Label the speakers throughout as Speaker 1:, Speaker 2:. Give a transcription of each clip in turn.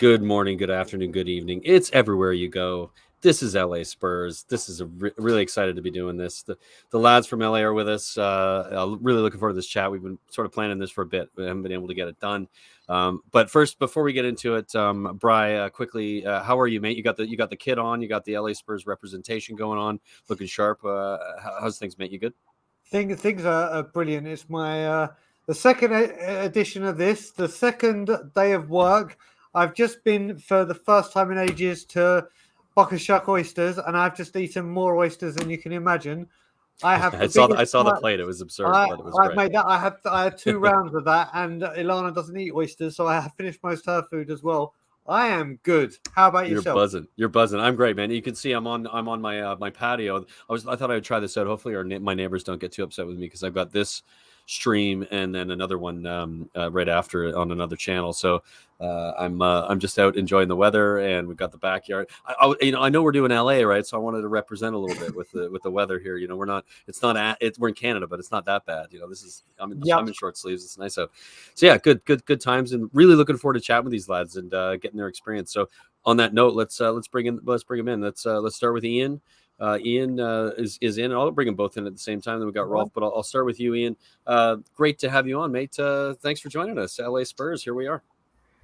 Speaker 1: Good morning, good afternoon, good evening. It's everywhere you go. This is LA Spurs. This is really excited to be doing this. The lads from LA are with us. Really looking forward to this chat. We've been sort of planning this for a bit. We haven't been able to get it done. But first, before we get into it, Bry, quickly, how are you, mate? You got the kit on. You got the LA Spurs representation going on, looking sharp. How's things, mate? You good?
Speaker 2: Things are brilliant. It's my the second edition of this, the second day of work. I've just been for the first time in ages to Buckashuck oysters, and I've just eaten more oysters than you can imagine. I have the
Speaker 1: I
Speaker 2: biggest
Speaker 1: saw the
Speaker 2: smile.
Speaker 1: plate. It was absurd, but it was
Speaker 2: I
Speaker 1: great.
Speaker 2: made that. I had 2 rounds of that, and Ilana doesn't eat oysters, so I have finished most of her food as well. I am good. How about
Speaker 1: You're
Speaker 2: yourself?
Speaker 1: buzzing. You're buzzing. I'm great, man. You can see I'm on my my patio. I thought I would try this out. Hopefully, my neighbors don't get too upset with me because I've got this stream and then another one right after it on another channel. So I'm just out enjoying the weather, and we've got the backyard. I know we're doing LA, right? So I wanted to represent a little bit with the weather here. We're not. It's not. We're in Canada, but it's not that bad. This is. I'm
Speaker 2: Yep.
Speaker 1: in short sleeves. It's nice out. So yeah, good times, and really looking forward to chatting with these lads and getting their experience. So on that note, let's bring them in. Let's start with Ian. Ian is in. I'll bring them both in at the same time. Then we got Rolf, but I'll start with you, Ian. Great to have you on, mate. Thanks for joining us. LA Spurs. Here we are.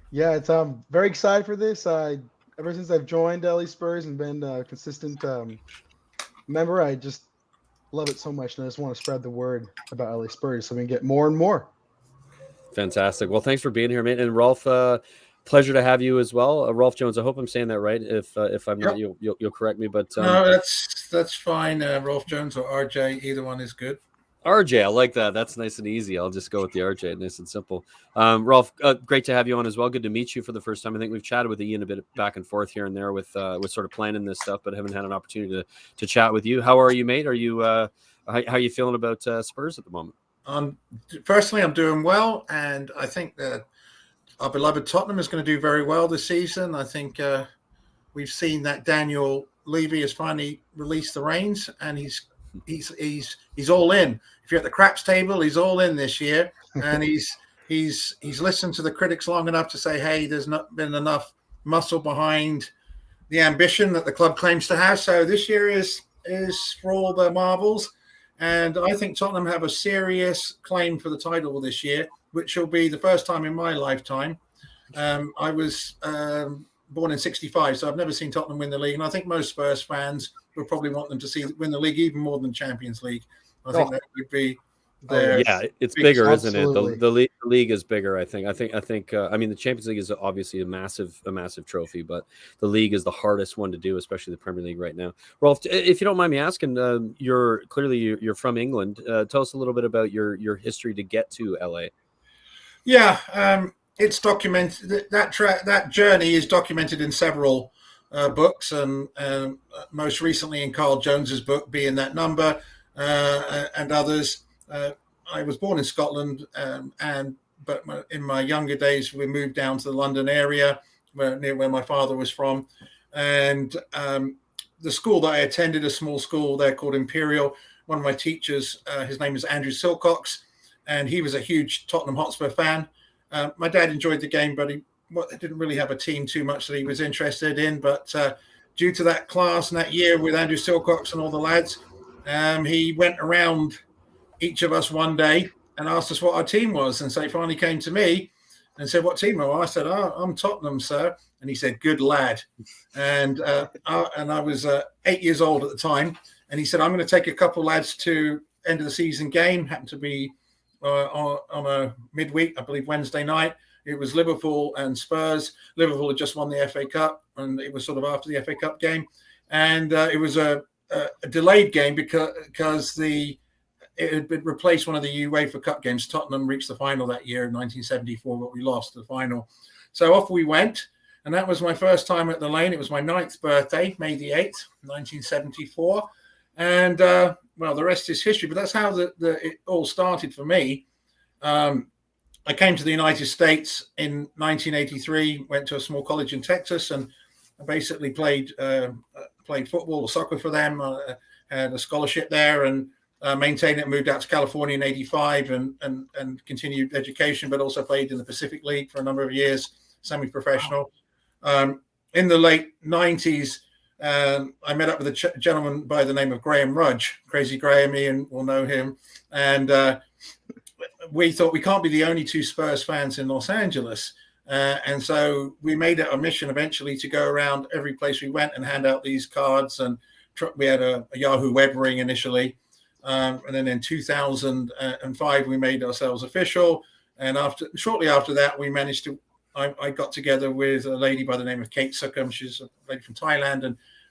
Speaker 3: Yeah, it's very excited for this. Ever since I've joined LA Spurs and been a consistent member, I just love it so much, and I just want to spread the word about LA Spurs so we can get more and more.
Speaker 1: Fantastic. Well, thanks for being here, mate. And Rolf, pleasure to have you as well. Rolf Jones. I hope I'm saying that right. If I'm not, you'll correct me. But
Speaker 4: no, that's fine. Rolf Jones or RJ, either one is good.
Speaker 1: RJ, I like that. That's nice and easy. I'll just go with the RJ, nice and simple. Rolf, great to have you on as well. Good to meet you for the first time. I think we've chatted with Ian a bit back and forth here and there with sort of planning this stuff, but haven't had an opportunity to chat with you. How are you, mate? Are you how are you feeling about Spurs at the moment?
Speaker 4: Personally, I'm doing well, and I think that our beloved Tottenham is going to do very well this season. I think we've seen that Daniel Levy has finally released the reins, and he's all in. If you're at the craps table, he's all in this year, and he's listened to the critics long enough to say, hey, there's not been enough muscle behind the ambition that the club claims to have. So this year is for all the marbles. And I think Tottenham have a serious claim for the title this year, which will be the first time in my lifetime. I was born in 65, so I've never seen Tottenham win the league. And I think most Spurs fans would probably want them to win the league even more than Champions League. I think that would be their
Speaker 1: it's bigger,
Speaker 3: absolutely.
Speaker 1: isn't it? The league is bigger. I think. I mean, the Champions League is obviously a massive trophy, but the league is the hardest one to do, especially the Premier League right now. Rolf, if you don't mind me asking, you're from England. Tell us a little bit about your history to get to LA.
Speaker 4: Yeah, it's documented. That journey is documented in several books, and most recently in Carl Jones's book, Being That Number, and others. I was born in Scotland, but in my younger days, we moved down to the London area, near where my father was from, and the school that I attended, a small school there called Imperial. One of my teachers, his name is Andrew Silcox, and he was a huge Tottenham Hotspur fan. My dad enjoyed the game, but he didn't really have a team too much that he was interested in. But due to that class and that year with Andrew Silcox and all the lads, he went around each of us one day and asked us what our team was. And so he finally came to me and said, what team are you? I said, I'm Tottenham, sir. And he said, good lad. And I was 8 years old at the time. And he said, I'm going to take a couple lads to end of the season game. Happened to be on a midweek, I believe Wednesday night. It was Liverpool and Spurs. Liverpool had just won the FA Cup, and it was sort of after the FA Cup game. And it was a delayed game because it had been replaced one of the UEFA Cup games. Tottenham reached the final that year in 1974, but we lost the final. So off we went, and that was my first time at the Lane. It was my 9th birthday, May the 8th, 1974. And, well, the rest is history, but that's how it all started for me. I came to the United States in 1983, went to a small college in Texas, and I basically played football or soccer for them. Had a scholarship there and maintained it, moved out to California in 85 and continued education, but also played in the Pacific League for a number of years, semi-professional. In the late 90s, I met up with a gentleman by the name of Graham Rudge, Crazy Graham. Ian will know him. And we thought we can't be the only two Spurs fans in Los Angeles. And so we made it a mission eventually to go around every place we went and hand out these cards. And we had a Yahoo web ring initially. And then in 2005, we made ourselves official. And shortly after that, we managed to, I got together with a lady by the name of Kate Sukhum. She's a lady from Thailand,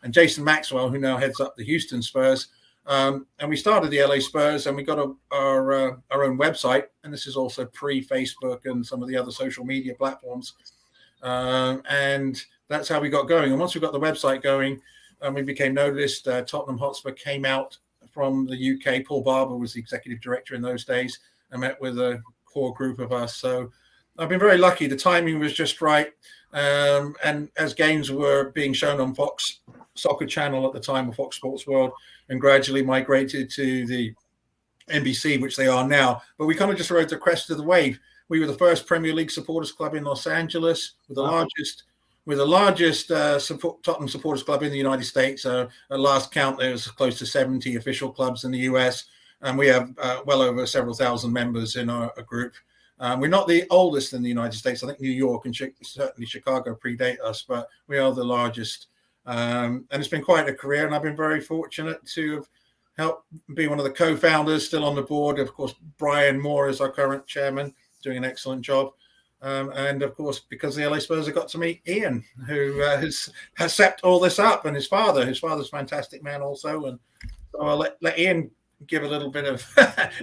Speaker 4: and Jason Maxwell, who now heads up the Houston Spurs. And we started the LA Spurs, and we got our own website. And this is also pre-Facebook and some of the other social media platforms. And that's how we got going. And once we got the website going, we became noticed. Tottenham Hotspur came out from the UK. Paul Barber was the executive director in those days. I met with a core group of us. So I've been very lucky. The timing was just right. And as games were being shown on Fox Soccer Channel at the time, of Fox Sports World, and gradually migrated to the NBC, which they are now. But we kind of just rode the crest of the wave. We were the first Premier League supporters club in Los Angeles, with the largest Tottenham supporters club in the United States. At last count, there was close to 70 official clubs in the US, and we have well over several thousand members in our group. We're not the oldest in the United States. I think New York and certainly Chicago predate us, but we are the largest. And it's been quite a career, and I've been very fortunate to have helped be one of the co-founders, still on the board. Of course, Brian Moore is our current chairman, doing an excellent job. And of course, because the LA Spurs have got to meet Ian, who has set all this up, and his father's a fantastic man also. And so I'll let Ian give a little bit of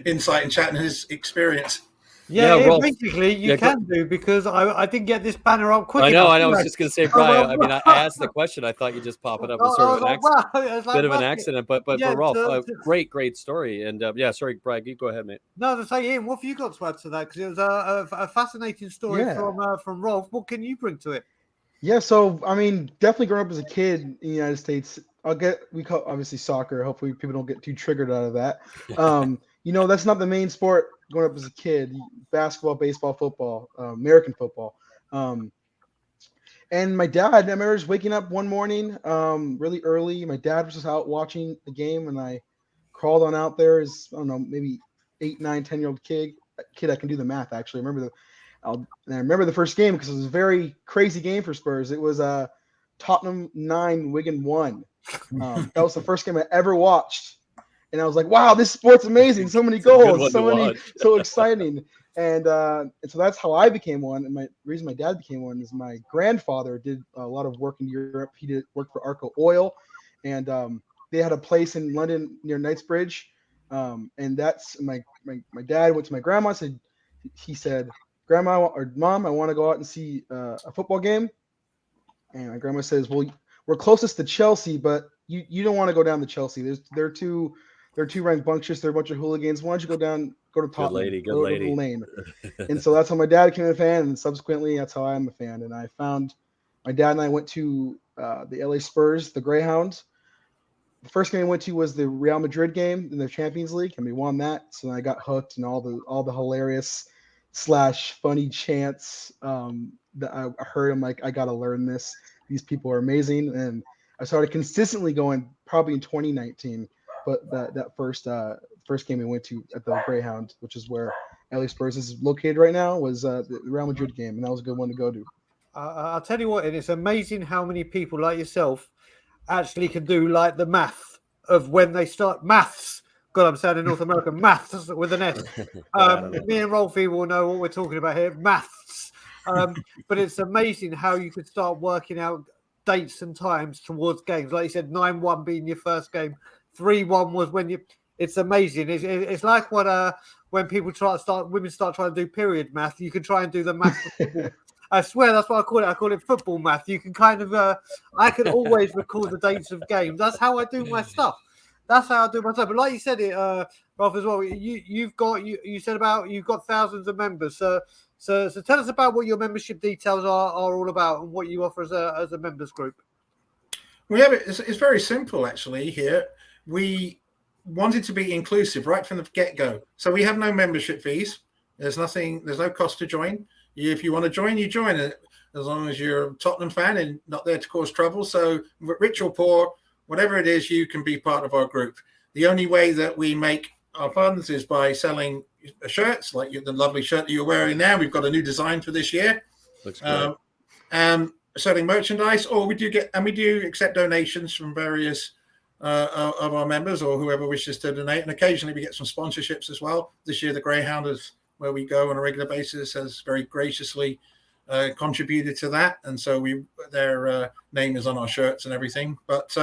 Speaker 4: insight and chat and his experience.
Speaker 2: Yeah, basically you can do, because I didn't get this banner up quick enough.
Speaker 1: I know. I was just going to say, Brian. I mean, I asked the question. I thought you'd just pop it up. It's sort of an bit of an accident, but Rolf, great story. And sorry, Brian, you go ahead, mate.
Speaker 2: No, to say, Ian, what have you got to add to that? Because it was a fascinating story from Rolf. What can you bring to it?
Speaker 3: Yeah, so I mean, definitely growing up as a kid in the United States, we call obviously soccer. Hopefully, people don't get too triggered out of that. That's not the main sport growing up as a kid. Basketball, baseball, football, American football. And my dad, I remember just waking up one morning really early. My dad was just out watching the game, and I crawled on out there as, I don't know, maybe 8, 9, 10-year-old kid. I can do the math, actually. I remember the first game because it was a very crazy game for Spurs. It was Tottenham 9, Wigan 1. That was the first game I ever watched. And I was like, wow, this sport's amazing. So many goals, so exciting. And so that's how I became one. And the reason my dad became one is my grandfather did a lot of work in Europe. He did work for Arco Oil. And they had a place in London near Knightsbridge. And that's my dad went to my grandma. He said, Grandma or Mom, I want to go out and see a football game. And my grandma says, well, we're closest to Chelsea, but you don't want to go down to Chelsea. They're too rambunctious. They're a bunch of hooligans. Why don't you go to Tottenham?
Speaker 1: Good lady.
Speaker 3: Lane. And so that's how my dad became a fan, and subsequently that's how I am a fan. And I found my dad and I went to the LA Spurs, the Greyhound. The first game I went to was the Real Madrid game in the Champions League, and we won that. So I got hooked, and all the hilarious / funny chants that I heard. I'm like, I got to learn this. These people are amazing. And I started consistently going probably in 2019. But that first game we went to at the Greyhound, which is where LA Spurs is located right now, was the Real Madrid game. And that was a good one to go to.
Speaker 2: I'll tell you what, and it's amazing how many people like yourself actually can do like the math of when they start maths. God, I'm saying in North America, maths with an S. Me and Rolfie will know what we're talking about here, maths. But it's amazing how you could start working out dates and times towards games. Like you said, 9-1 being your first game, 3-1 was when you. It's amazing. It's like when people women start trying to do period math. You can try and do the math. I swear that's what I call it. I call it football math. You can kind of, I can always record the dates of games. That's how I do my stuff. That's how I do my stuff. But like you said, Rolf, as well. You said about you've got thousands of members. So tell us about what your membership details are all about and what you offer as a members group.
Speaker 4: It's very simple actually. Here we wanted to be inclusive right from the get-go. So we have no membership fees. There's no cost to join. If you want to join, you join. as long as you're a Tottenham fan and not there to cause trouble. So rich or poor, whatever it is, you can be part of our group. The only way that we make our funds is by selling shirts, like the lovely shirt that you're wearing now. We've got a new design for this year.
Speaker 1: Looks great.
Speaker 4: Selling merchandise, or we do accept donations from various of our members or whoever wishes to donate, and occasionally we get some sponsorships as well. This year, the Greyhound, is where we go on a regular basis, has very graciously contributed to that, and so their name is on our shirts and everything. But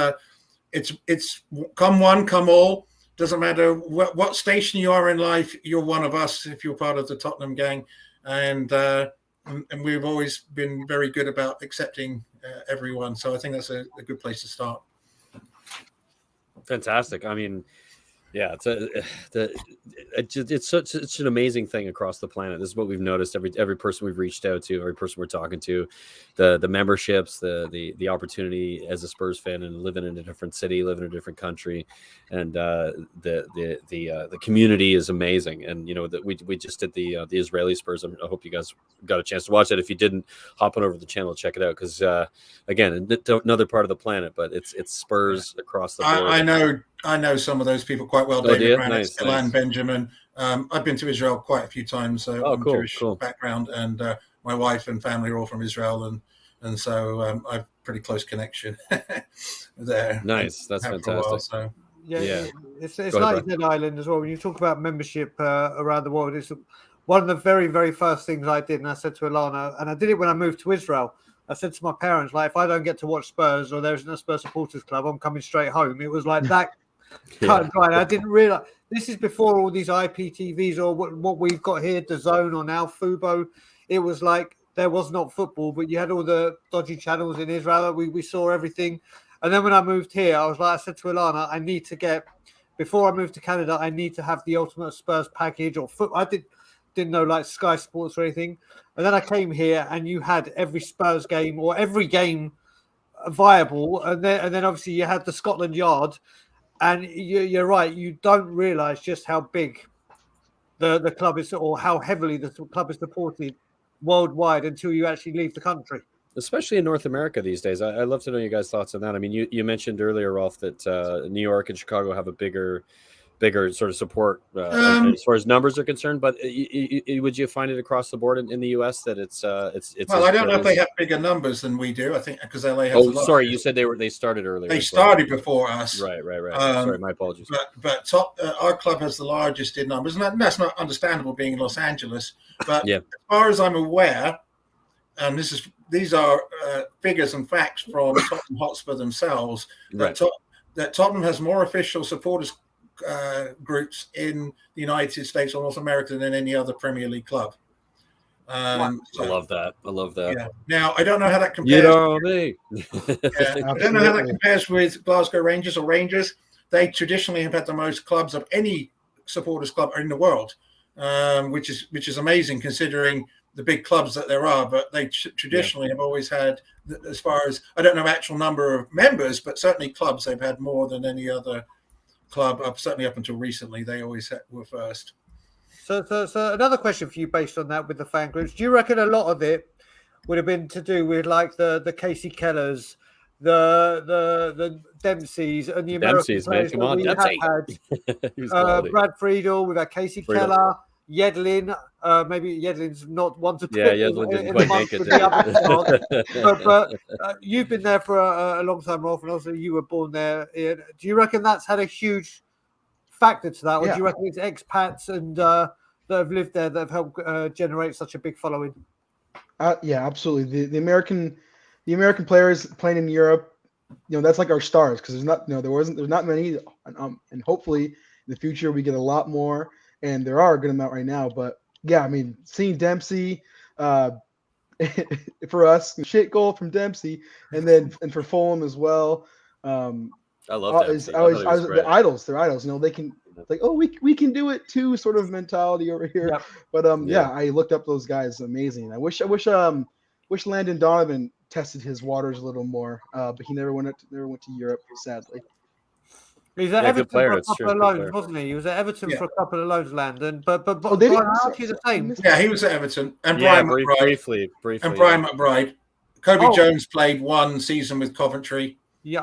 Speaker 4: it's come one, come all. Doesn't matter what station you are in life, you're one of us if you're part of the Tottenham gang, and we've always been very good about accepting everyone. So I think that's a good place to start.
Speaker 1: Fantastic. I mean, yeah, it's such an amazing thing across the planet. This is what we've noticed. Every person we've reached out to, every person we're talking to, the memberships, the opportunity as a Spurs fan and living in a different city, living in a different country, and the community is amazing. And you know that we just did the Israeli Spurs. I hope you guys got a chance to watch that. If you didn't, hop on over to the channel, check it out, because again, another part of the planet, but it's Spurs across the board.
Speaker 4: I know some of those people quite well. David Ranitz, Milan Benjamin. I've been to Israel quite a few times. So I'm Jewish background, and my wife and family are all from Israel, and so I've pretty close connection there.
Speaker 1: Nice, that's fantastic.
Speaker 2: So. Yeah. It's like an island as well. When you talk about membership around the world, it's one of the very, very first things I did, and I said to Alana, and I did it when I moved to Israel. I said to my parents, like, if I don't get to watch Spurs or there isn't a Spurs supporters club, I'm coming straight home. It was like that. Cut and dry. I didn't realize this is before all these IPTVs or what we've got here, DAZN or now Fubo. It was like there was not football, but you had all the dodgy channels in Israel. We saw everything. And then when I moved here, I said to Alana, I need to get, before I moved to Canada, I need to have the ultimate Spurs package or foot. I didn't know like Sky Sports or anything. And then I came here and you had every Spurs game or every game viable. And then obviously you had the Scotland Yard. And you're right. You don't realise just how big the club is, or how heavily the club is supported worldwide until you actually leave the country.
Speaker 1: Especially in North America these days. I'd love to know your guys' thoughts on that. I mean, you mentioned earlier, Rolf, that New York and Chicago have a bigger sort of support as far as numbers are concerned. But would you find it across the board in the U.S. that it's
Speaker 4: well, I don't know if they have bigger numbers than we do. I think because LA has.
Speaker 1: Oh, sorry, you said they started earlier.
Speaker 4: They started before us.
Speaker 1: Right. Sorry, my apologies.
Speaker 4: But our club has the largest in numbers, and that's not understandable being in Los Angeles. But as far as I'm aware, and these are figures and facts from Tottenham Hotspur themselves, that Tottenham has more official supporters groups in the United States or North America than any other Premier League club.
Speaker 1: I love that.
Speaker 4: Yeah. Now, I don't know how that compares.
Speaker 1: You know me.
Speaker 4: I don't know how that compares with Glasgow Rangers or Rangers. They traditionally have had the most clubs of any supporters club in the world, which is amazing considering the big clubs that there are. But they traditionally have always had, as far as I don't know actual number of members, but certainly clubs, they've had more than any other club, certainly up until recently. They always were first.
Speaker 2: So another question for you based on that with the fan groups. Do you reckon a lot of it would have been to do with like the Casey Kellers, the Dempseys and the American players
Speaker 1: man, come on,
Speaker 2: Brad Friedel, we've had Casey Keller, Yedlin. Maybe Yedlin's not one to put
Speaker 1: Yedlin didn't quite make it.
Speaker 2: But you've been there for a long time, Rolf, and also you were born there, Ian. Do you reckon that's had a huge factor to that, or do you reckon it's expats and that have lived there that have helped generate such a big following?
Speaker 3: Yeah, absolutely. The American players playing in Europe, that's like our stars, because there's not many, and hopefully in the future we get a lot more, and there are a good amount right now. But yeah, I mean, seeing Dempsey for us, shit goal from Dempsey, and for Fulham as well.
Speaker 1: I love Dempsey.
Speaker 3: They're idols. They can we can do it too, sort of mentality over here. Yep. But I looked up those guys. Amazing. I wish Landon Donovan tested his waters a little more, but he never went to Europe, sadly.
Speaker 2: He's at Everton for a couple of loans, wasn't he? He was at Everton for a couple of loans, Landon. But Brian Archie the same.
Speaker 4: Yeah, he was at Everton, and
Speaker 1: Brian McBride. Briefly.
Speaker 4: And Brian McBride. Kobe
Speaker 2: Oh.
Speaker 4: Jones played one season with Coventry.
Speaker 2: Yeah.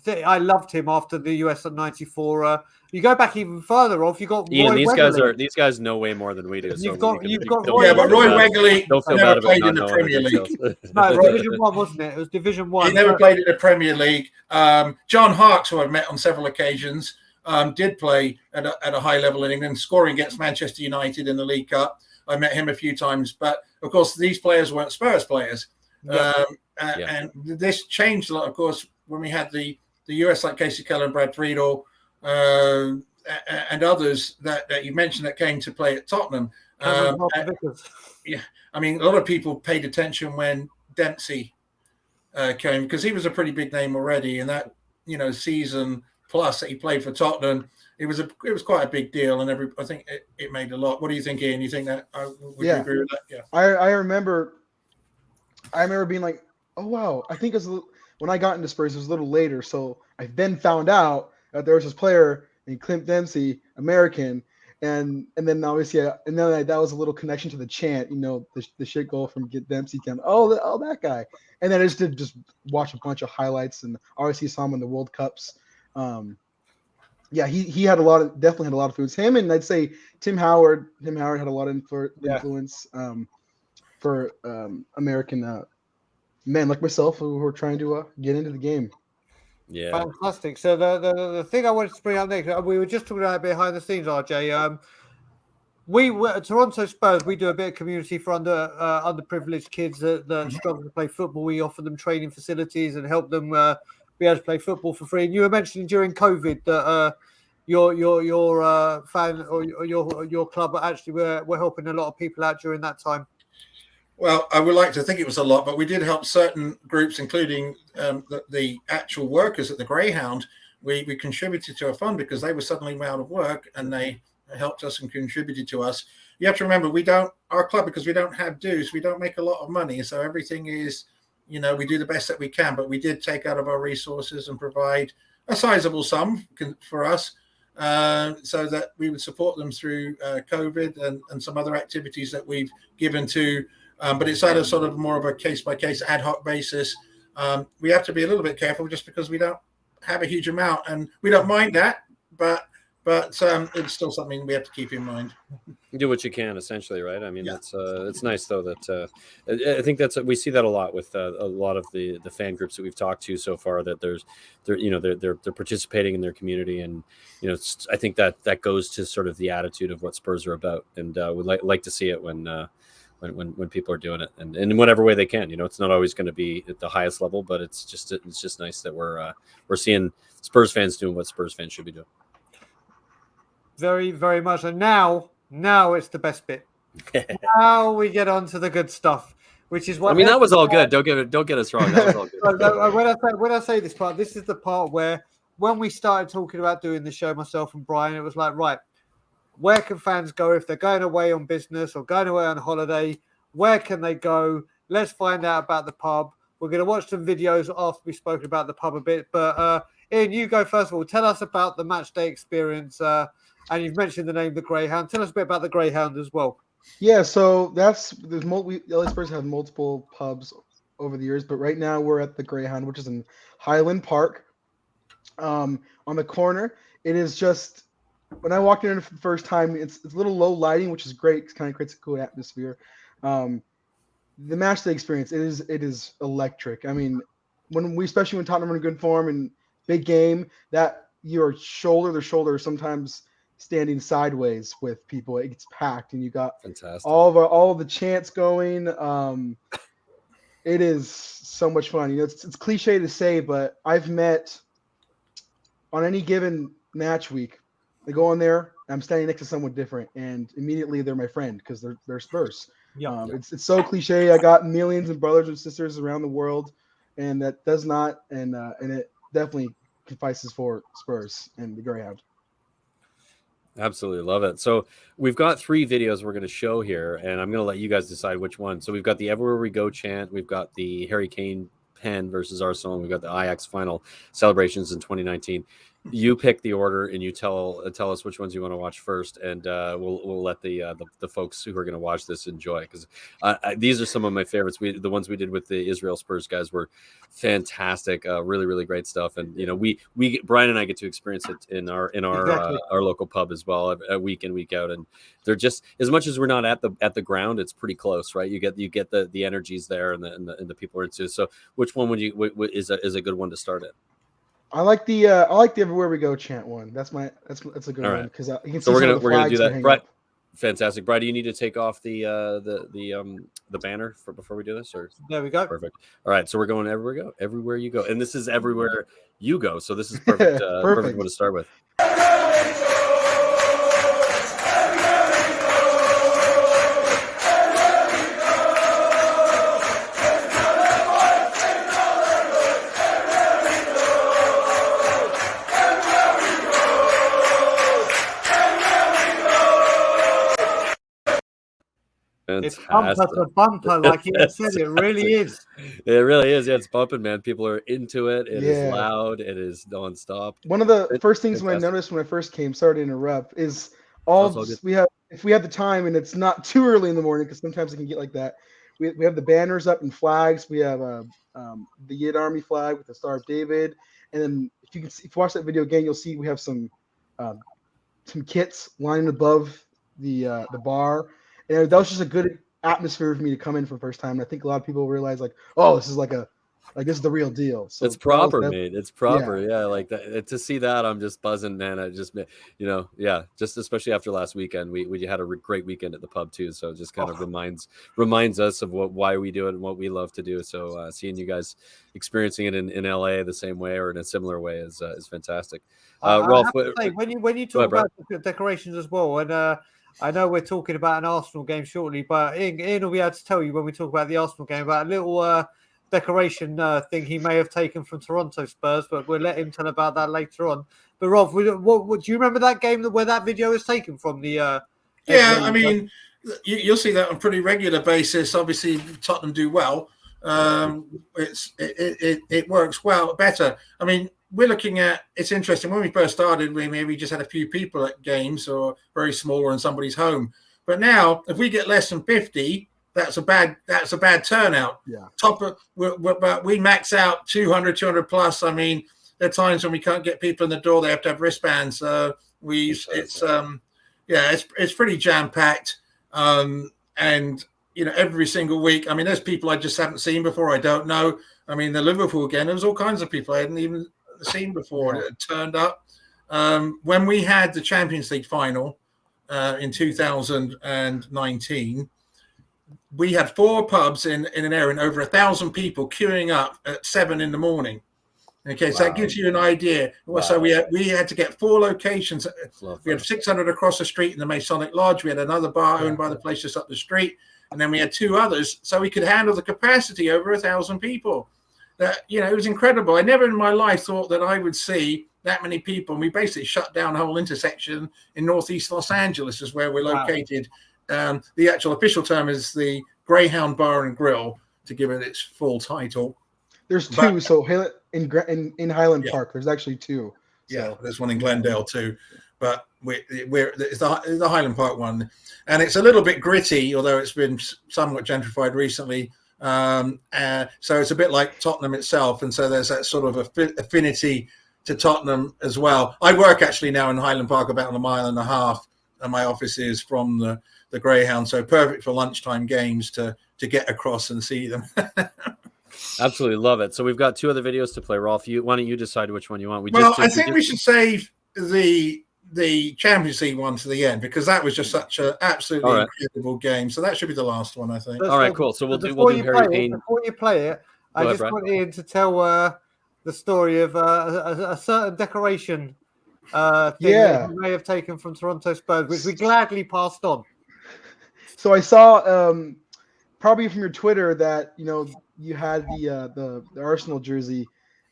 Speaker 2: I loved him after the US at '94. You go back even further off. You got
Speaker 1: Ian,
Speaker 2: Roy Weatherly.
Speaker 1: these guys know way more than we do. So
Speaker 2: You've got
Speaker 1: don't
Speaker 2: Roy
Speaker 4: Yeah, but Roy Wegley
Speaker 1: don't feel
Speaker 4: never
Speaker 1: bad about
Speaker 4: played
Speaker 1: not
Speaker 4: in the
Speaker 1: knowing the
Speaker 4: Premier League.
Speaker 1: details.
Speaker 2: No, it was Division One, wasn't it? It was Division One.
Speaker 4: He never played in the Premier League. John Hart, who I've met on several occasions, did play at a high level in England, scoring against Manchester United in the League Cup. I met him a few times, but of course these players weren't Spurs players.
Speaker 2: Yeah.
Speaker 4: And this changed a lot, of course, when we had the US like Casey Keller and Brad Friedel and others that you mentioned that came to play at Tottenham. Yeah, I mean, a lot of people paid attention when Dempsey came because he was a pretty big name already, and that season plus that he played for Tottenham, it was quite a big deal, and I think it made a lot. What do you think, Ian? You think that? Would you agree with that? Yeah.
Speaker 3: I remember being like, oh wow, I think when I got into Spurs, it was a little later. So I then found out that there was this player named Clint Dempsey, American, and then obviously, and then that was a little connection to the chant, the shit goal from Get Dempsey came. Oh, that guy. And then I just did watch a bunch of highlights, and obviously saw him in the World Cups. Yeah, he had definitely had a lot of foods. Him and I'd say Tim Howard. Tim Howard had a lot of influence for American men like myself who were trying to get into the game.
Speaker 1: Yeah,
Speaker 2: fantastic. So the thing I wanted to bring up next, we were just talking about behind the scenes, RJ. We at Toronto Spurs, we do a bit of community for underprivileged kids that struggle to play football. We offer them training facilities and help them be able to play football for free. And you were mentioning during COVID that your fan or your club actually were helping a lot of people out during that time.
Speaker 4: Well, I would like to think it was a lot, but we did help certain groups, including the actual workers at the Greyhound. We contributed to a fund because they were suddenly out of work, and they helped us and contributed to us. You have to remember, our club, because we don't have dues, we don't make a lot of money. So everything is, we do the best that we can, but we did take out of our resources and provide a sizable sum for us so that we would support them through COVID and some other activities that we've given to. But it's at a sort of more of a case-by-case ad hoc basis. We have to be a little bit careful just because we don't have a huge amount, and we don't mind that, but it's still something we have to keep in mind.
Speaker 1: Do what you can, essentially, right? I mean, that's it's nice though that I think we see that a lot with a lot of the fan groups that we've talked to so far, that they're participating in their community, and I think that goes to sort of the attitude of what Spurs are about, and would like to see it when people are doing it, and in whatever way they can. It's not always going to be at the highest level, but it's just nice that we're seeing Spurs fans doing what Spurs fans should be doing.
Speaker 2: Very, very much. And now it's the best bit. Now we get on to the good stuff, which is what
Speaker 1: I mean. That was all good. Don't get us wrong. That was all good.
Speaker 2: when I say this part, this is the part where when we started talking about doing the show, myself and Brian, it was like, right, where can fans go if they're going away on business or going away on holiday? Where can they go? Let's find out about the pub. We're going to watch some videos after we've spoken about the pub a bit. But Ian, you go first of all. Tell us about the match day experience. And you've mentioned the name, the Greyhound. Tell us a bit about the Greyhound as well.
Speaker 3: Yeah, so LA Spurs have multiple pubs over the years, but right now we're at the Greyhound, which is in Highland Park, on the corner. It is just, when I walked in for the first time, it's a little low lighting, which is great. It kind of creates a cool atmosphere. The match day experience, it is electric. I mean, especially when Tottenham are in good form and big game, that you're shoulder to shoulder, sometimes standing sideways with people, it gets packed, and you got
Speaker 1: fantastic
Speaker 3: all the chants going. It is so much fun. It's cliche to say, but I've met on any given match week, I go on there, I'm standing next to someone different, and immediately they're my friend because they're Spurs. It's so cliche. I got millions of brothers and sisters around the world, and that does not, and it definitely suffices for Spurs and the Greyhound.
Speaker 1: Absolutely love it. So we've got 3 videos we're going to show here, and I'm going to let you guys decide which one. So we've got the Everywhere We Go chant, we've got the Harry Kane pen versus Arsenal, and we've got the Ajax final celebrations in 2019. you pick the order and you tell us which ones you want to watch first, and we'll let the folks who are going to watch this enjoy, because these are some of my favorites. The ones we did with the Israel Spurs guys were fantastic, really really great stuff, and we Brian and I get to experience it in our
Speaker 2: Exactly.
Speaker 1: our local pub as well, week in week out, and they're just, as much as we're not at the ground, it's pretty close, right? You get the energies there, and the people are into. So which one would you is a good one to start at?
Speaker 3: I like the everywhere we go chant one. That's a good
Speaker 1: All
Speaker 3: one
Speaker 1: right.
Speaker 3: because you can see
Speaker 1: So
Speaker 3: some of the
Speaker 1: we're gonna do
Speaker 3: flags
Speaker 1: that.
Speaker 3: hang
Speaker 1: Brett,
Speaker 3: up.
Speaker 1: fantastic. Brett, do you need to take off the banner before we do this, or?
Speaker 2: There we go.
Speaker 1: Perfect. All right, so we're going everywhere you go, and this is everywhere you go. So this is perfect. Perfect
Speaker 3: Perfect.
Speaker 1: one to start with.
Speaker 2: It's bumper to bumper, like you said. It really is.
Speaker 1: It really is. Yeah, it's bumping, man. People are into it. It is
Speaker 3: Yeah.
Speaker 1: loud. It is nonstop.
Speaker 3: One of the first things I
Speaker 1: fantastic.
Speaker 3: noticed when I first came, sorry to interrupt, is
Speaker 1: That's all good.
Speaker 3: if we have the time and it's not too early in the morning, because sometimes it can get like that. We have the banners up and flags. We have the Yid Army flag with the Star of David, and then if you watch that video again, you'll see we have some kits lying above the bar, and that was just a good atmosphere for me to come in for the first time. And I think a lot of people realize like, oh, this is this is the real deal. So
Speaker 1: it's proper, mate. It's proper. Yeah, like that. To see that, I'm just buzzing, man. I just, yeah, just especially after last weekend, we had a great weekend at the pub too. So it just kind of reminds us of why we do it and what we love to do. So seeing you guys experiencing it in LA the same way or in a similar way is fantastic. Rolf,
Speaker 2: I have to say, when you talk about decorations as well, and I know we're talking about an Arsenal game shortly, but Ian will be able to tell you when we talk about the Arsenal game about a little decoration thing he may have taken from Toronto Spurs, but we'll let him tell about that later on. But Rolf, what do you remember that game where that video was taken from?
Speaker 4: Yeah, I mean, you'll see that on a pretty regular basis. Obviously, Tottenham do well. It works better. I mean, we're looking at, it's interesting. When we first started, we maybe just had a few people at games or very small or in somebody's home. But now, if we get less than 50, that's a bad turnout.
Speaker 3: Yeah.
Speaker 4: But we max out 200 plus. I mean, there are times when we can't get people in the door. They have to have wristbands. So it's pretty jam packed. And every single week, I mean, there's people I just haven't seen before. I don't know. I mean, the Liverpool game, there was all kinds of people I hadn't even seen before that turned up. When we had the Champions League final in 2019, we had 4 pubs in an area and over 1,000 people queuing up at 7 a.m. Okay, so that gives you an idea. Wow. So we had to get 4 locations. We had 600 across the street in the Masonic Lodge. We had another bar owned by the place just up the street, and then we had 2 others. So we could handle the capacity over 1,000 people. That it was incredible. I never in my life thought that I would see that many people. And we basically shut down a whole intersection in northeast Los Angeles, is where we're located. The actual official term is the Greyhound Bar and Grill, to give it its full title.
Speaker 3: There's 2, so in Highland Park, there's actually 2.
Speaker 4: Yeah, there's one in Glendale too, but it's the Highland Park one, and it's a little bit gritty, although it's been somewhat gentrified recently. So it's a bit like Tottenham itself, and so there's that sort of affinity to Tottenham as well. I work actually now in Highland Park, about a mile and a half, and my office is from the Greyhound, so perfect for lunchtime games to get across and see them.
Speaker 1: Absolutely love it. So we've got 2 other videos to play. Rolf, why don't you decide which one you want?
Speaker 4: I think we should save the Champions League one to the end, because that was just such an absolutely incredible game. So that should be the last one, I think.
Speaker 1: All right, cool. So we'll do
Speaker 2: Harry Kane. Before you play it, I just want Ian to tell the story of a certain decoration thing that you may have taken from Toronto Spurs, which we gladly passed on.
Speaker 3: So I saw probably from your Twitter that you had the Arsenal jersey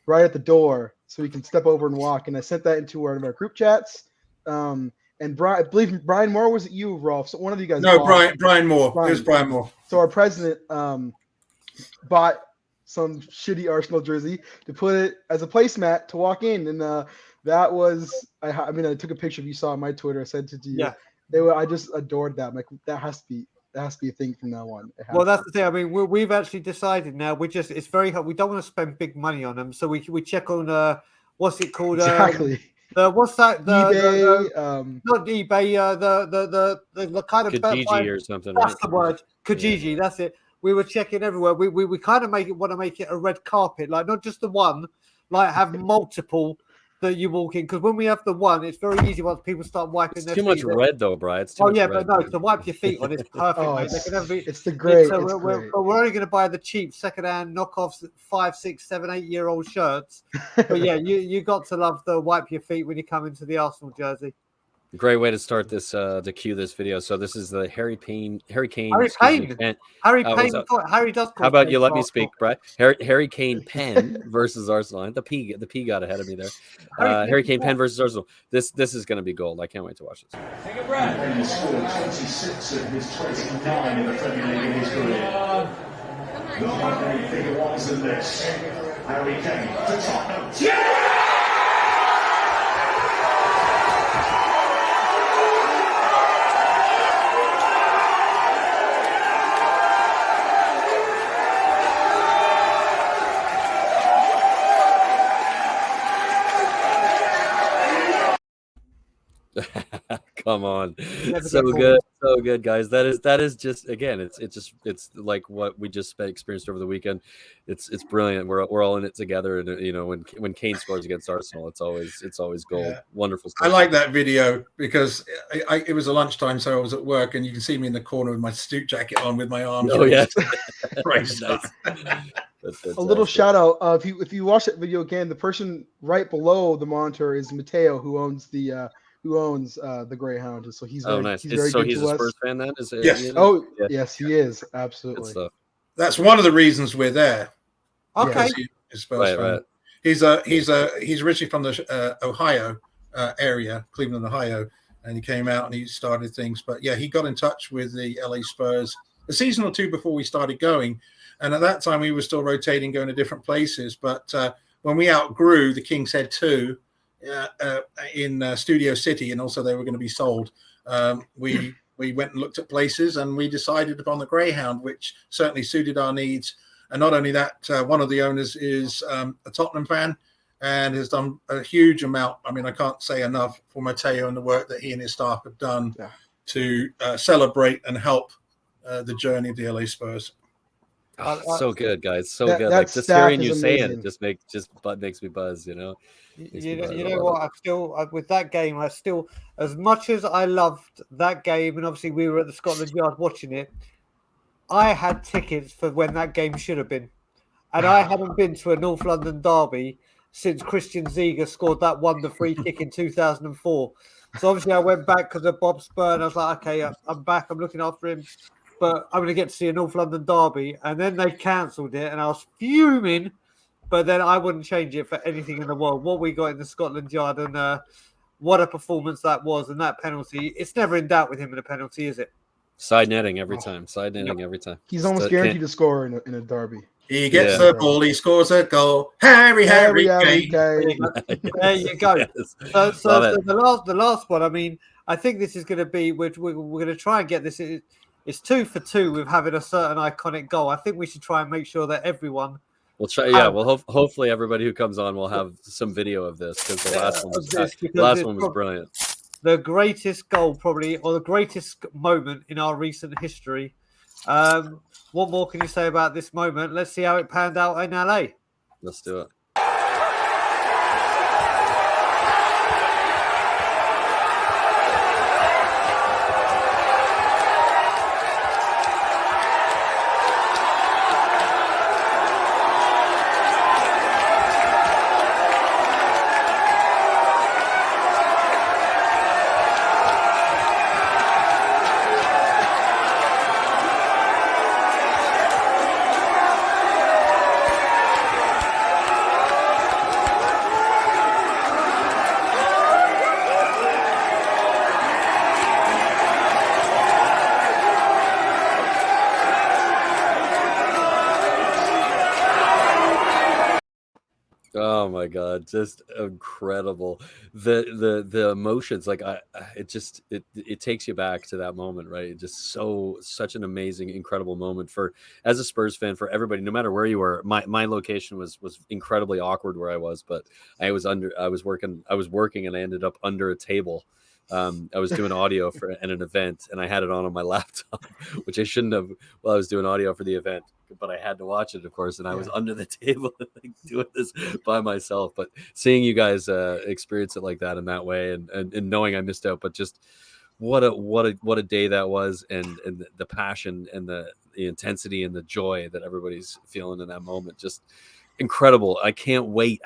Speaker 3: right at the door, so you can step over and walk. And I sent that into one of our group chats. And I believe Brian Moore, was it you, Rolf? So one of you guys.
Speaker 4: No, Brian Moore. It was Brian Moore.
Speaker 3: So our president bought some shitty Arsenal jersey to put it as a placemat to walk in, and That was I mean I took a picture. If you saw on my Twitter, I sent it to you.
Speaker 2: Yeah.
Speaker 3: I just adored that. I'm like that has to be a thing from now on.
Speaker 2: Well, that's the thing. I mean, we've actually decided now. It's very hard. We don't want to spend big money on them, so we check on what's it called?
Speaker 3: Exactly.
Speaker 2: What's that?
Speaker 3: eBay.
Speaker 2: Not eBay. The kind of
Speaker 1: Kijiji or something,
Speaker 2: That's
Speaker 1: right?
Speaker 2: the word. Kijiji. That's it. We were checking everywhere. We kind of want to make it a red carpet, like not just the one, like have multiple that you walk in. Because when we have the one, it's very easy once people start wiping
Speaker 1: It's
Speaker 2: their
Speaker 1: too
Speaker 2: feet.
Speaker 1: much red, though, Brian. It's too
Speaker 2: Oh
Speaker 1: much
Speaker 2: yeah,
Speaker 1: red.
Speaker 2: but no, to wipe your feet on, it's perfect,
Speaker 3: Oh,
Speaker 2: mate. They can never be.
Speaker 3: It's the great.
Speaker 2: So
Speaker 3: It's
Speaker 2: we're
Speaker 3: great.
Speaker 2: only going to buy the cheap secondhand knockoffs, 5, 6, 7, 8-year-old shirts. But yeah, you got to love the wipe your feet when you come into the Arsenal jersey.
Speaker 1: Great way to start this to cue this video. So this is the Harry Kane.
Speaker 2: Harry
Speaker 1: Excuse
Speaker 2: Payne.
Speaker 1: me, Pen.
Speaker 2: Harry
Speaker 1: Oh,
Speaker 2: Payne.
Speaker 1: what's up?
Speaker 2: Harry does.
Speaker 1: How about you let me
Speaker 2: Arsenal.
Speaker 1: speak, Brett? Harry Kane Penn versus Arsenal. The P got ahead of me there. Harry Kane Penn versus Arsenal. This is going to be gold. I can't wait to watch this.
Speaker 5: Take a breath.
Speaker 6: Kane has scored 26 of his 29 in the Premier League in his career. Not many bigger ones than this. Harry Kane to Tottenham.
Speaker 1: Come on, so good, guys. That is just again, it's like what we just experienced over the weekend. It's brilliant. We're all in it together, and you know when Kane scores against Arsenal, it's always gold. Yeah. Wonderful stuff.
Speaker 4: I like that video because it was a lunchtime, so I was at work, and you can see me in the corner with my suit jacket on, with my arms raised.
Speaker 1: Nice.
Speaker 3: A little shout out. If you watch that video again, the person right below the monitor is Mateo, who owns the Greyhound. So he's very,
Speaker 1: nice.
Speaker 3: He's very
Speaker 1: so
Speaker 3: good
Speaker 1: he's
Speaker 3: to
Speaker 1: a Spurs
Speaker 3: us.
Speaker 1: fan then?
Speaker 4: Yes.
Speaker 1: You know?
Speaker 3: Yes, he is. Absolutely.
Speaker 4: That's one of the reasons we're there.
Speaker 2: Okay.
Speaker 4: He's a Spurs fan. Right. He's originally from the Ohio area, Cleveland, Ohio, and he came out and he started things. But yeah, he got in touch with the LA Spurs a season or two before we started going, and at that time we were still rotating, going to different places. But when we outgrew the King's Head 2 in Studio City, and also they were going to be sold, we went and looked at places, and we decided upon the Greyhound, which certainly suited our needs. And not only that, one of the owners is a Tottenham fan and has done a huge amount. I mean, I can't say enough for Matteo and the work that he and his staff have done to celebrate and help the journey of the LA Spurs.
Speaker 1: So good, guys. So good. Like just hearing you say it just makes me buzz, you know.
Speaker 2: You know what? I still with that game. I still, as much as I loved that game, and obviously we were at the Scotland Yard watching it. I had tickets for when that game should have been, and I hadn't been to a North London derby since Christian Ziege scored that wonder free kick in 2004. So obviously I went back because of Bob Spur, and I was like, okay, I'm back. I'm looking after him, but I'm going to get to see a North London derby. And then they cancelled it, and I was fuming. But then I wouldn't change it for anything in the world. What we got in the Scotland Yard, and what a performance that was, and that penalty. It's never in doubt with him in a penalty, is it?
Speaker 1: Side netting every time. Side netting every time.
Speaker 3: He's almost guaranteed to score in a derby.
Speaker 4: He gets the ball, he scores a goal. Harry Kane.
Speaker 2: There you go. Yes. So the last one. I mean, I think this is going to be. We're going to try and get this. It's 2 for 2 with having a certain iconic goal. I think we should try and make sure that everyone.
Speaker 1: We'll try. Yeah. Well, hopefully everybody who comes on will have some video of this, because the last one was brilliant.
Speaker 2: The greatest goal, probably, or the greatest moment in our recent history. What more can you say about this moment? Let's see how it panned out in LA.
Speaker 1: Let's do it. Oh my God, just incredible. The emotions, like it takes you back to that moment, right? Just such an amazing, incredible moment for, as a Spurs fan, for everybody, no matter where you were. My location was incredibly awkward where I was, but I was working and I ended up under a table. I was doing audio for an event, and I had it on my laptop, which I shouldn't have while I was doing audio for the event, but I had to watch it, of course, and I was under the table like, doing this by myself. But seeing you guys experience it like that in that way, and knowing I missed out, but just what a day that was, and the passion and the intensity and the joy that everybody's feeling in that moment, just incredible. I can't wait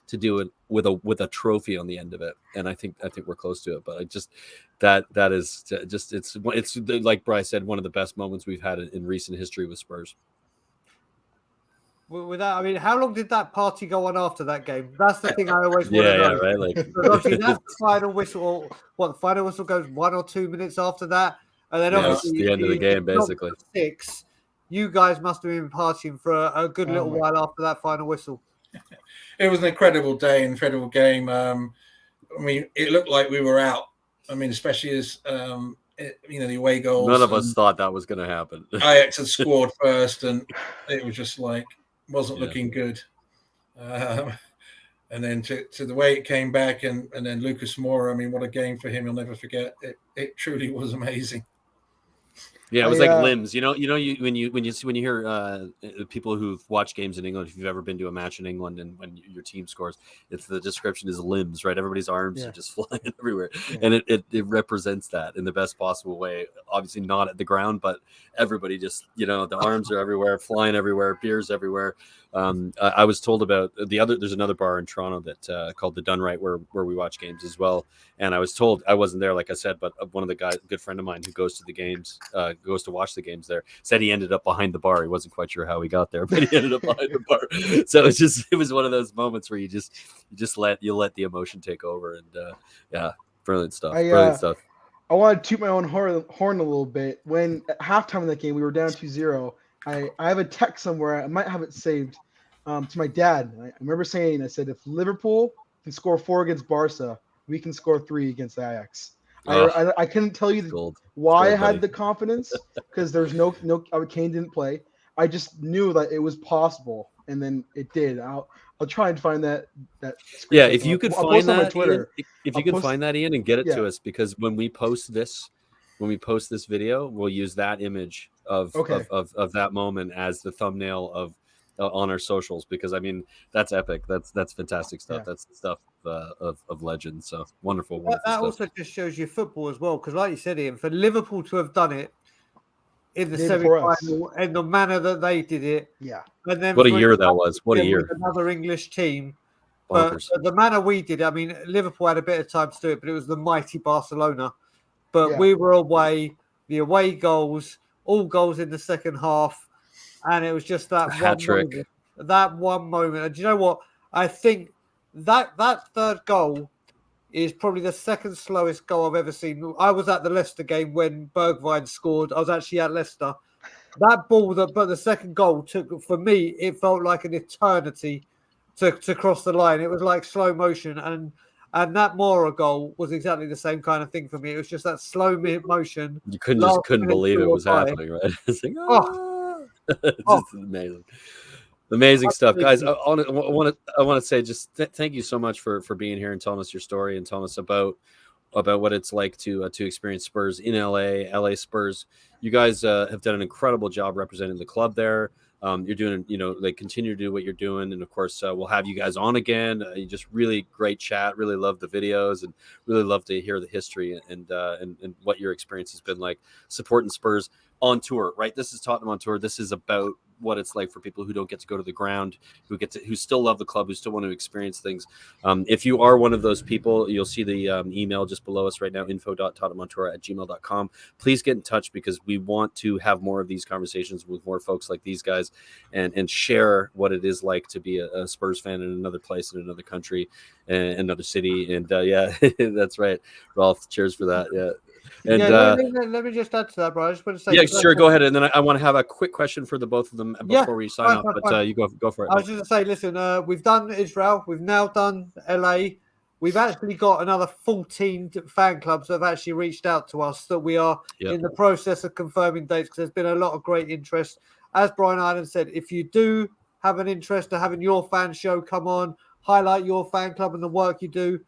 Speaker 1: to do it with a trophy on the end of it, and I think we're close to it. But I just that is just it's like Bryce said, one of the best moments we've had in recent history with Spurs.
Speaker 2: With that, I mean, how long did that party go on after that game? That's the thing I always want
Speaker 1: Yeah,
Speaker 2: to know.
Speaker 1: right. Like,
Speaker 2: Because obviously, that's the final whistle. Or what, the final whistle goes 1 or 2 minutes after that, and then
Speaker 1: yeah,
Speaker 2: obviously
Speaker 1: it's the end of the game, basically.
Speaker 2: 6. You guys must have been partying for a good little while
Speaker 3: God.
Speaker 2: after that final whistle.
Speaker 4: It was an incredible day, incredible game. I mean, it looked like we were out. I mean, especially as the away goals.
Speaker 1: None of us thought that was going to happen.
Speaker 4: Ajax had scored first, and it was just like wasn't looking good. And then to the way it came back, and then Lucas Moura. I mean, what a game for him! You'll never forget. It truly was amazing.
Speaker 1: Yeah, it was like limbs. When you hear people who've watched games in England, if you've ever been to a match in England and when your team scores, it's the description is limbs, right? Everybody's arms are just flying everywhere, and it represents that in the best possible way. Obviously not at the ground, but everybody just the arms are everywhere, flying everywhere, beers everywhere. I was told about there's another bar in Toronto that called the Dunright where we watch games as well, and I was told, I wasn't there, like I said, but one of the guys, a good friend of mine who goes to the games, goes to watch the games there, said he ended up behind the bar. He wasn't quite sure how he got there, but he ended up behind the bar. So it was one of those moments where you let the emotion take over, and brilliant stuff. Brilliant stuff.
Speaker 3: I want to toot my own horn a little bit. When at halftime of that game we were down 2-0, I have a text somewhere. I might have it saved to my dad. I remember saying, I said, if Liverpool can score 4 against Barca, we can score 3 against Ajax. I couldn't tell you why I had the confidence, because there's no Kane didn't play. I just knew that it was possible, and then it did. I'll try and find that.
Speaker 1: Yeah, if you could find that,
Speaker 3: Twitter.
Speaker 1: Ian, if you can find that, Ian, and get it to us, because when we post this video, we'll use that image of that moment as the thumbnail of on our socials, because I mean that's epic. That's fantastic stuff. That's the stuff of legend. So wonderful
Speaker 2: That
Speaker 1: stuff.
Speaker 2: also just shows you football as well, because like you said, Ian, for Liverpool to have done it in the semi-final in the manner that they did it, and then
Speaker 1: what a year that was! What a year!
Speaker 2: With another English team, but the manner we did, I mean, Liverpool had a bit of time to do it, but it was the mighty Barcelona. But we were away, the away goals, all goals in the second half. And it was just that one moment. And do you know what? I think that third goal is probably the second slowest goal I've ever seen. I was at the Leicester game when Bergwijn scored. I was actually at Leicester. That ball, but the second goal took, for me, it felt like an eternity to cross the line. It was like slow motion. And that Moura goal was exactly the same kind of thing for me. It was just that slow motion.
Speaker 1: You couldn't believe it was happening, right? It's like, just amazing stuff, guys. I want to say just thank you so much for being here and telling us your story and telling us about what it's like to experience Spurs in LA Spurs. You guys have done an incredible job representing the club there. You're doing, continue to do what you're doing, and of course we'll have you guys on again. You just really great chat. Really love the videos, and really love to hear the history and what your experience has been like supporting Spurs on tour. Right, this is Tottenham on Tour. This is about what it's like for people who don't get to go to the ground, who still love the club, who still want to experience things. If you are one of those people, you'll see the email just below us right now, info.tottenhamontour@gmail.com. Please get in touch, because we want to have more of these conversations with more folks like these guys, and share what it is like to be a Spurs fan in another place, in another country, another city. And that's right, Rolf, cheers for that. And
Speaker 2: let me just add to that, bro. I just want to say,
Speaker 1: yeah, sure, go ahead. And then I want to have a quick question for the both of them before we sign off. But you go for it.
Speaker 2: I was just going to say, listen, we've done Israel, we've now done LA. We've actually got another 14 fan clubs that have actually reached out to us that we are in the process of confirming dates because there's been a lot of great interest. As Brian Ireland said, if you do have an interest in having your fan show come on, highlight your fan club and the work you do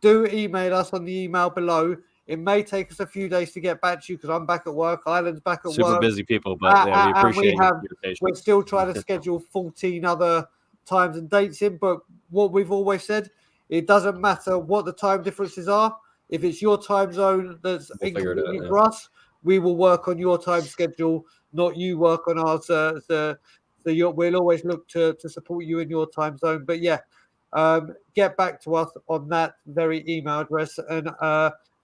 Speaker 2: email us on the email below. It may take us a few days to get back to you because I'm back at work. Ireland's back at work.
Speaker 1: Super busy people, but yeah, we appreciate your patience.
Speaker 2: We're still trying to schedule 14 other times and dates in, but what we've always said, it doesn't matter what the time differences are. If it's your time zone that's inconvenient for us, we will work on your time schedule, not you work on ours. So we'll always look to support you in your time zone. But yeah, get back to us on that very email address. And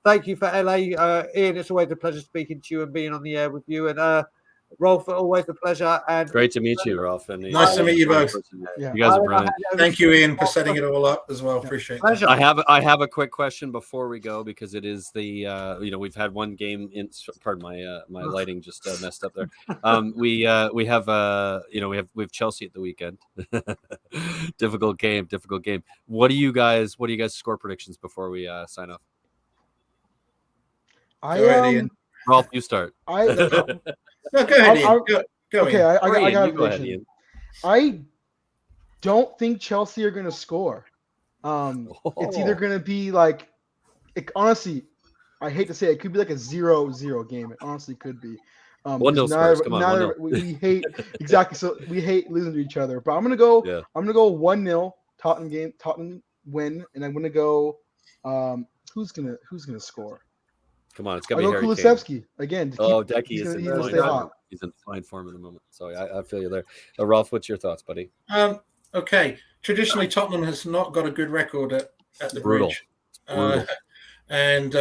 Speaker 2: thank you for LA. Ian, it's always a pleasure speaking to you and being on the air with you. And Rolf, always a pleasure. And
Speaker 1: great to meet you, Rolf. And
Speaker 4: nice to meet you both.
Speaker 1: Yeah. You guys are brilliant.
Speaker 4: Thank you, Ian, for setting it all up as well. Appreciate it.
Speaker 1: I have a quick question before we go because it is the we've had one game in. Pardon my lighting just messed up there. We have Chelsea at the weekend. difficult game. What do you guys score predictions before we sign off?
Speaker 4: Go ahead, Ian.
Speaker 1: Rolf, you start.
Speaker 4: No, go ahead, Ian. Go
Speaker 3: okay,
Speaker 4: Ian.
Speaker 3: I got a
Speaker 1: go ahead,
Speaker 3: prediction.
Speaker 1: Ian.
Speaker 3: I don't think Chelsea are going to score. It's either going to be like, honestly, I hate to say it could be like a 0-0 game. It honestly could be.
Speaker 1: 1-0 Spurs. Come on, 1-0.
Speaker 3: We hate exactly. So we hate losing to each other. But I'm gonna go 1-0 Tottenham win, and I'm gonna go. Who's gonna score?
Speaker 1: Come on, it's gonna be Harry
Speaker 3: Kulusevski
Speaker 1: Kane
Speaker 3: again.
Speaker 1: Decky is in
Speaker 3: hot.
Speaker 1: He's in fine form at the moment. So I feel you there. Ralph, what's your thoughts, buddy?
Speaker 4: Okay. Traditionally, Tottenham has not got a good record at the Bridge. And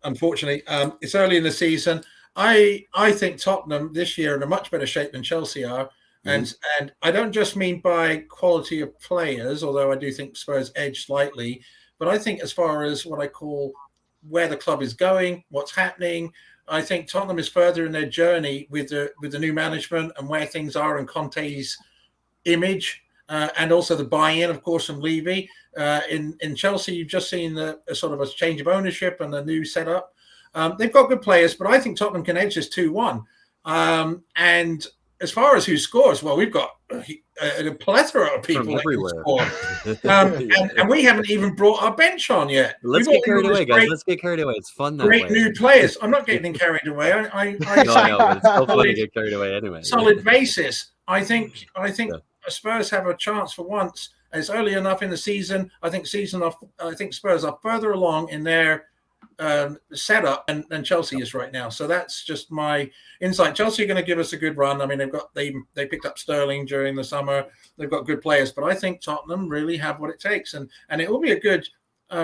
Speaker 4: unfortunately, it's early in the season. I think Tottenham this year are in a much better shape than Chelsea are. And I don't just mean by quality of players, although I do think Spurs edge slightly, but I think as far as what I call where the club is going, what's happening, I think Tottenham is further in their journey with the new management and where things are in Conte's image, and also the buy-in, of course, from Levy. In Chelsea, you've just seen a sort of a change of ownership and a new setup. They've got good players, but I think Tottenham can edge this 2-1. And as far as who scores, well, we've got a plethora of people
Speaker 1: everywhere.
Speaker 4: And we haven't even brought our bench on yet.
Speaker 1: Let's get carried away, guys. Let's get carried away. It's fun that
Speaker 4: great
Speaker 1: way.
Speaker 4: New players. I'm not getting carried away.
Speaker 1: No, I know, but it's so funny to get carried away anyway.
Speaker 4: Solid basis. I think Spurs have a chance for once. It's early enough in the season. I think Spurs are further along in their setup than Chelsea is right now. So that's just my insight. Chelsea are going to give us a good run. I mean, they picked up Sterling during the summer. They've got good players, but I think Tottenham really have what it takes, and it will be a good.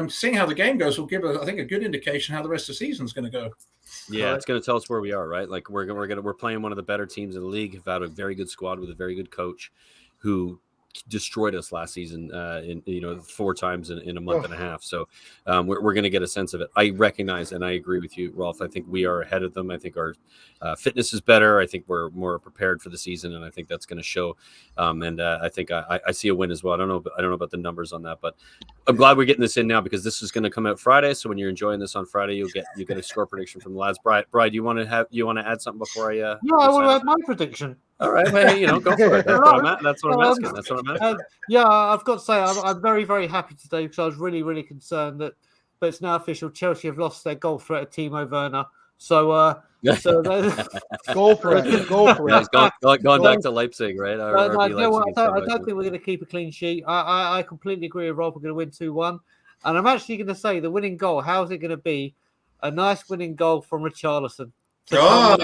Speaker 4: Seeing how the game goes will give us, I think, a good indication how the rest of the season is going to go.
Speaker 1: Yeah, it's going to tell us where we are, right? Like we're playing one of the better teams in the league. Have had a very good squad with a very good coach, who destroyed us last season in 4 times in a month and a half. So we're going to get a sense of it. I recognize and I agree with you, Rolf. I think we are ahead of them. I think our fitness is better. I think we're more prepared for the season, and I think that's going to show. I think I see a win as well. I don't know about the numbers on that, but I'm glad we're getting this in now because this is going to come out Friday. So when you're enjoying this on Friday, you get a score prediction from the lads. Bride, you want to add something before I?
Speaker 2: No, I want to add my prediction.
Speaker 1: All right, well, go for it. That's what I'm asking.
Speaker 2: Yeah, I've got to say, I'm very, very happy today because I was really, really concerned but it's now official. Chelsea have lost their goal threat to Timo Werner. So
Speaker 3: go for it. Go for it.
Speaker 1: Going back to Leipzig, right?
Speaker 2: I don't think we're going to keep a clean sheet. I completely agree with Rob. We're going to win 2-1. And I'm actually going to say the winning goal, how's it going to be? A nice winning goal from Richarlison.
Speaker 4: Wow.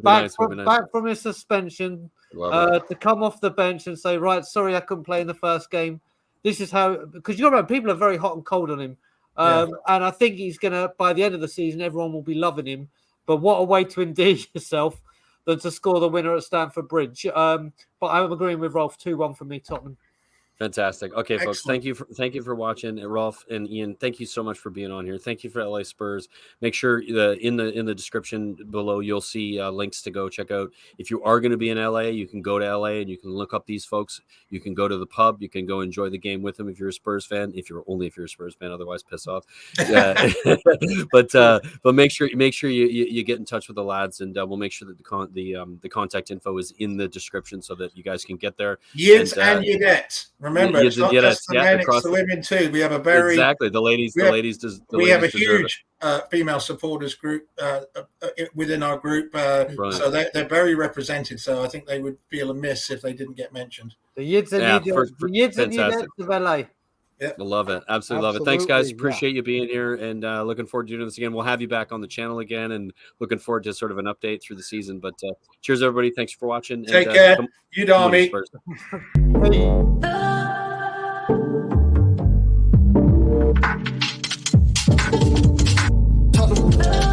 Speaker 2: Back from his suspension to come off the bench and say, right, sorry I couldn't play in the first game. This is how, because you remember people are very hot and cold on him. And I think he's going to, by the end of the season, everyone will be loving him. But what a way to endear yourself than to score the winner at Stamford Bridge. But I'm agreeing with Rolf, 2-1 for me, Tottenham.
Speaker 1: Fantastic. Okay, folks.
Speaker 4: Excellent.
Speaker 1: Thank you for watching. Rolf and Ian, thank you so much for being on here. Thank you for LA Spurs. Make sure in the description below you'll see links to go check out. If you are going to be in LA, you can go to LA and you can look up these folks. You can go to the pub. You can go enjoy the game with them if you're a Spurs fan. If you're a Spurs fan, otherwise piss off. But make sure you get in touch with the lads, and we'll make sure that the contact info is in the description so that you guys can get there.
Speaker 4: Yids and Yidettes. Remember, it's not just the men, it's the women too. We have a very
Speaker 1: the ladies.
Speaker 4: We have a huge female supporters group within our group, so they're very represented. So I think they would feel amiss if they didn't get mentioned.
Speaker 2: The Yids and Yidettes of LA.
Speaker 1: Yeah, I love it. Absolutely love it. Thanks, guys. Appreciate you being here, and looking forward to doing this again. We'll have you back on the channel again, and looking forward to sort of an update through the season. But cheers, everybody. Thanks for watching.
Speaker 4: Take care. You Army.
Speaker 2: Hey.